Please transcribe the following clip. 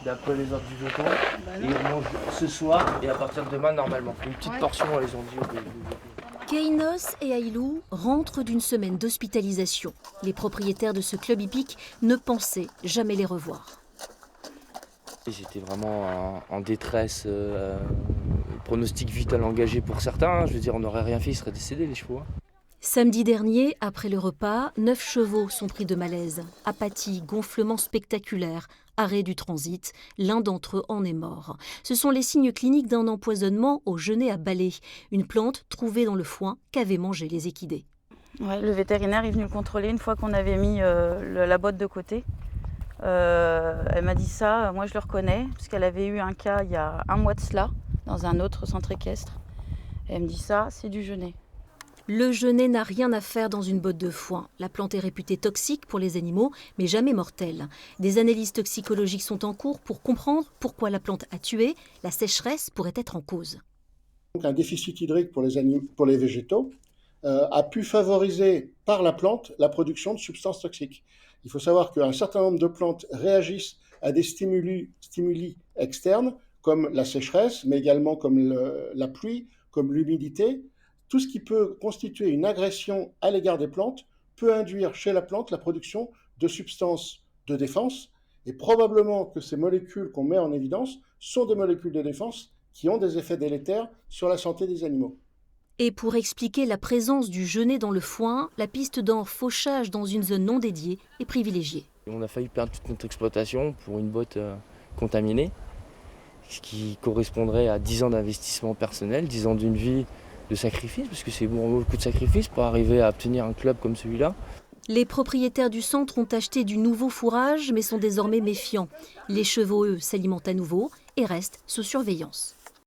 D'après les ordres du veto, ils mangent ce soir et à partir de demain normalement. Une petite portion, ils ont dit au veto. Kainos et Ailou rentrent d'une semaine d'hospitalisation. Les propriétaires de ce club hippique ne pensaient jamais les revoir. J'étais vraiment en détresse, pronostic vital engagé pour certains. Je veux dire, on n'aurait rien fait, ils seraient décédés les chevaux. Samedi dernier, après le repas, 9 chevaux sont pris de malaise. Apathie, gonflement spectaculaire, arrêt du transit. L'un d'entre eux en est mort. Ce sont les signes cliniques d'un empoisonnement au genêt à balai, une plante trouvée dans le foin qu'avaient mangé les équidés. Ouais, le vétérinaire est venu le contrôler une fois qu'on avait mis la botte de côté. Elle m'a dit ça, moi je le reconnais, parce qu'elle avait eu un cas il y a un mois de cela, dans un autre centre équestre. Et elle me dit ça, c'est du genêt. Le genêt n'a rien à faire dans une botte de foin. La plante est réputée toxique pour les animaux, mais jamais mortelle. Des analyses toxicologiques sont en cours pour comprendre pourquoi la plante a tué. La sécheresse pourrait être en cause. Un déficit hydrique pour les végétaux a pu favoriser par la plante la production de substances toxiques. Il faut savoir qu'un certain nombre de plantes réagissent à des stimuli externes, comme la sécheresse, mais également comme la pluie, comme l'humidité. Tout ce qui peut constituer une agression à l'égard des plantes peut induire chez la plante la production de substances de défense. Et probablement que ces molécules qu'on met en évidence sont des molécules de défense qui ont des effets délétères sur la santé des animaux. Et pour expliquer la présence du genêt dans le foin, la piste d'un fauchage dans une zone non dédiée est privilégiée. On a failli perdre toute notre exploitation pour une botte contaminée, ce qui correspondrait à 10 ans d'investissement personnel, 10 ans d'une vie de sacrifice, parce que c'est beaucoup de sacrifices pour arriver à obtenir un club comme celui-là. Les propriétaires du centre ont acheté du nouveau fourrage, mais sont désormais méfiants. Les chevaux, eux, s'alimentent à nouveau et restent sous surveillance.